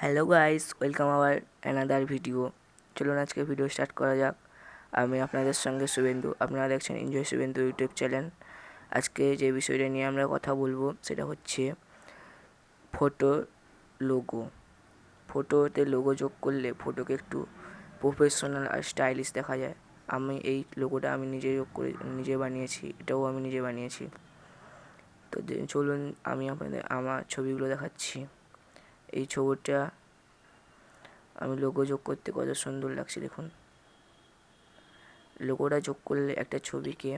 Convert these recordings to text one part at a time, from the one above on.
Hello guys, welcome hour another video. চলুন আজকে video start করা যাক। আমি আপনাদের সঙ্গে শুভেন্দু, আপনারা দেখছেন এনজয় শুভেন্দু ইউটিউব চ্যানেল। আজকে যে বিষয়টা নিয়ে আমরা কথা বলবো সেটা হচ্ছে ফটো লোগো। ফটোতে লোগো যোগ করলে ফটোকে একটু প্রফেশনাল আর স্টাইলিশ দেখা যায়। আমি এই লোগোটা আমি নিজে যোগ করে নিজে বানিয়েছি, এটাও আমি নিজে বানিয়েছি। তো চলুন আমি আপনাদের আমার ছবিগুলো দেখাচ্ছি। এই ছবিটা আমি লোগো যোগ করতে কত সুন্দর লাগছে দেখুন। লোগোটা যোগ করলে একটা ছবিকে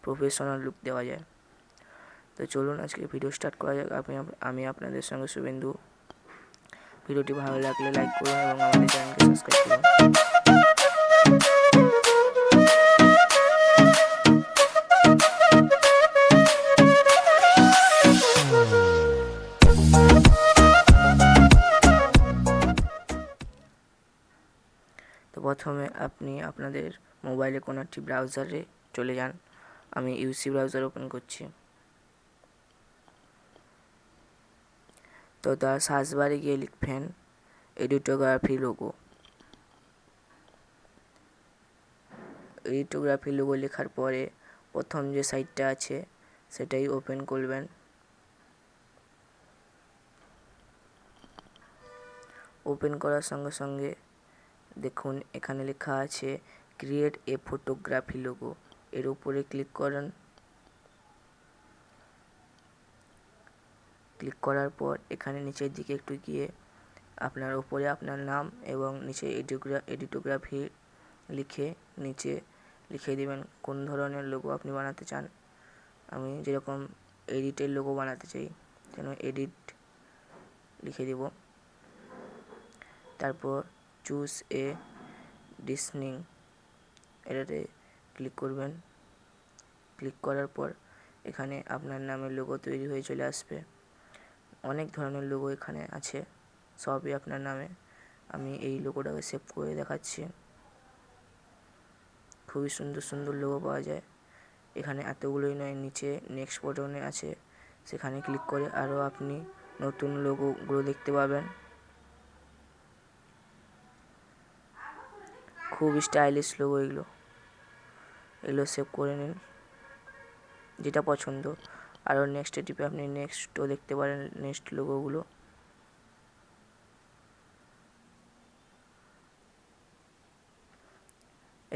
প্রফেশনাল লুক দেওয়া যায়। তো চলুন আজকে ভিডিও স্টার্ট করা যাক। আমি আপনাদের সঙ্গে শুভেন্দু। ভিডিওটি ভালো লাগলে লাইক করুন এবং আমাদের চ্যানেলকে সাবস্ক্রাইব করুন। তো প্রথমে আপনি আপনাদের মোবাইলে কোনো একটি ব্রাউজারে চলে যান। আমি ইউসি ব্রাউজার ওপেন করছি। তো তার সার্চ বারে গিয়ে লিখবেন এডিটোগ্রাফি লোগো। এডিটোগ্রাফি লোগো লেখার পরে প্রথম যে সাইটটা আছে সেটাই ওপেন করবেন। ওপেন করার সঙ্গে সঙ্গে দেখুন এখানে লেখা আছে ক্রিয়েট এ ফটোগ্রাফি লোগো। এর উপরে ক্লিক করুন। ক্লিক করার পর এখানে নিচের দিকে একটু গিয়ে আপনার উপরে আপনার নাম এবং নিচে এডিটোগ্রাফি লিখে নিচে লিখে দিবেন কোন ধরনের লোগো আপনি বানাতে চান। আমি যেরকম এডিটের লোগো বানাতে চাই যেন এডিট লিখে দিব। তারপর চুজ এ ডিসনিং এটাতে ক্লিক করবেন। ক্লিক করার পর এখানে আপনার নামের লোগো তৈরি হয়ে চলে আসবে। অনেক ধরনের লোগো এখানে আছে, সবই আপনার নামে। আমি এই লোগোটাকে সেভ করে দেখাচ্ছি। খুবই সুন্দর সুন্দর লোগো পাওয়া যায় এখানে। এতগুলোই নয়, নিচে নেক্সট বাটনে আছে, সেখানে ক্লিক করে আরও আপনি নতুন লোগোগুলো দেখতে পাবেন। খুব স্টাইলিশ লোগো এগুলো সেভ করে নিন যেটা পছন্দ। আরও নেক্সটে টিপে আপনি নেক্সটও দেখতে পারেন নেক্সট লোগোগুলো।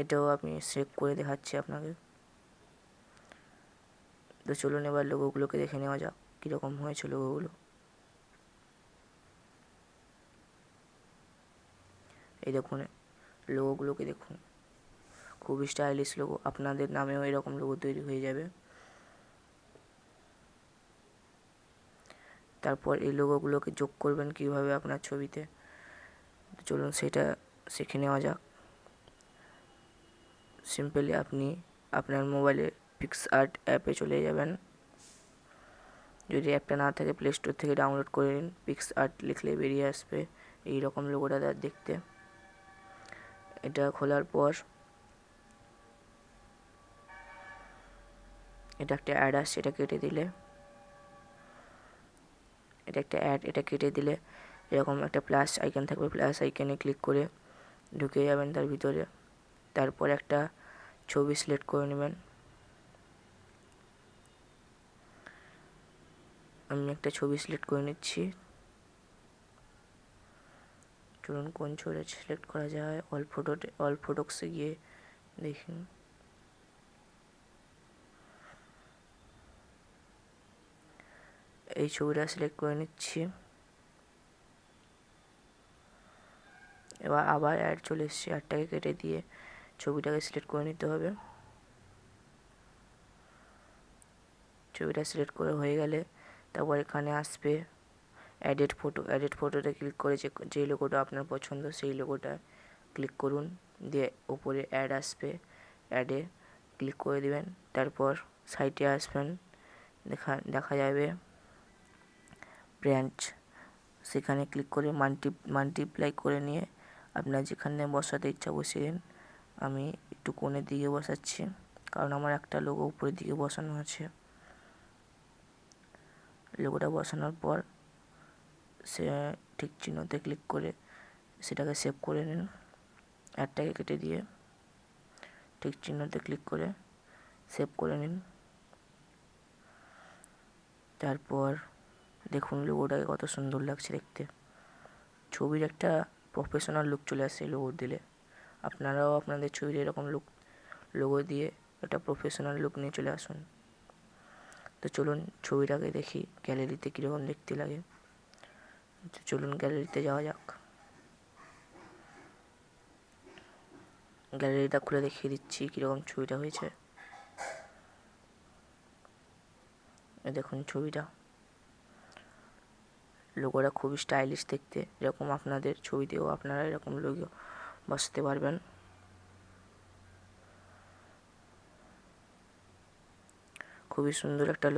এটাও আমি সেভ করে দেখাচ্ছি আপনাকে। তো চলুন এবার লোগোগুলোকে দেখে নেওয়া যাক কীরকম হয়েছে লোগোগুলো। এই দেখুন লোগোগুলোকে দেখুন, খুবই স্টাইলিশ লোগো। আপনাদের নামেও এরকম লোগো তৈরি হয়ে যাবে। তারপর এই লোগোগুলোকে যোগ করবেন কিভাবে আপনার ছবিতে। চলুন সেটা শিখে নেওয়া যাক। সিম্পলি আপনি আপনার মোবাইলে পিক্সআর্ট অ্যাপে চলে যাবেন। যদি অ্যাপটা না থাকে প্লে স্টোর থেকে ডাউনলোড করে নিন। পিক্সআর্ট লিখলে বেরিয়ে আসবে এই রকম লোগোটা দেখতে। এটা খোলার পর এটা একটা অ্যাড আসছে, এটা কেটে দিলে এটা একটা অ্যাড, এটা কেটে দিলে এরকম একটা প্লাস আইকন থাকবে। প্লাস আইকনে ক্লিক করে ঢুকে যাবেন তার ভিতরে। তারপর একটা ছবি সিলেক্ট করে নেবেন। আমি একটা ছবি সিলেক্ট করে নিচ্ছি। চলুন কোন ছবিটা সিলেক্ট করা যায়। অল ফটোক্সে গিয়ে দেখুন। এই ছবিটা সিলেক্ট করে নিচ্ছি। এবার আবার অ্যাড চলে এসছে, অ্যাডটাকে কেটে দিয়ে ছবিটাকে সিলেক্ট করে নিতে হবে। ছবিটা সিলেক্ট করে হয়ে গেলে তারপর এখানে আসবে এডিট ফটো। এডিট ফটোতে ক্লিক করে যে লোগোটা আপনার পছন্দ সেই লোগোটা ক্লিক করুন। দিয়ে উপরে অ্যাড আসবে, অ্যাডে ক্লিক করে দিবেন। তারপর সাইটে আসবেন, দেখা যাবে ব্রাঞ্চ, সেখানে ক্লিক করে মাল্টিপ্লাই করে নিয়ে আপনার যেখানে বসাতে ইচ্ছা বসিয়ে দিন। আমি একটু কোণের দিকে বসাচ্ছি কারণ আমার একটা লোগো উপরের দিকে বসানো আছে। লোগোটা বসানোর পর সে ঠিক চিহ্নতে ক্লিক করে সেটাকে সেভ করে নিন। অ্যাডটাকে কেটে দিয়ে ঠিক চিহ্নতে ক্লিক করে সেভ করে নিন। তারপর দেখুন লোগোটাকে কত সুন্দর লাগছে দেখতে। ছবির একটা প্রফেশনাল লুক চলে আসে লোগো দিলে। আপনারাও আপনাদের ছবির এরকম লোগো দিয়ে একটা প্রফেশনাল লুক নিয়ে চলে আসুন। তো চলুন ছবিটাকে দেখি গ্যালারিতে কীরকম দেখতে লাগে। তো চলুন গ্যালারিতে যাওয়া যাক। গ্যালারিটা খুলে দেখিয়ে দিচ্ছি কীরকম ছবিটা হয়েছে। দেখুন ছবিটা, লোগোটা খুবই স্টাইলিশ দেখতে। এরকম আপনাদের ছবিতেও আপনারা এরকম লোগো বসাতে পারবেন। খুবই সুন্দর একটা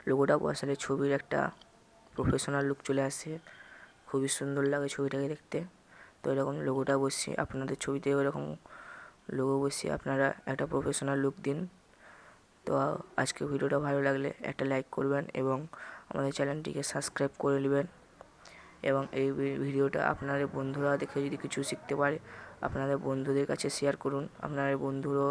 লোগোটা বসালে ছবির একটা প্রফেশনাল লুক চলে আসে। খুবই সুন্দর লাগে ছবিটাকে দেখতে। তো এরকম লোগোটা বসিয়ে আপনাদের ছবিতেও এরকম লোগো বসিয়ে আপনারা একটা প্রফেশনাল লুক দিন। তো আজকে ভিডিওটা ভালো লাগলে একটা লাইক করবেন এবং আমাদের চ্যানেলটিকে সাবস্ক্রাইব করে নেবেন। এবং এই ভিডিওটা আপনাদের বন্ধুরা দেখে যদি কিছু শিখতে পারে আপনাদের বন্ধুদের কাছে শেয়ার করুন। আপনাদের বন্ধুরও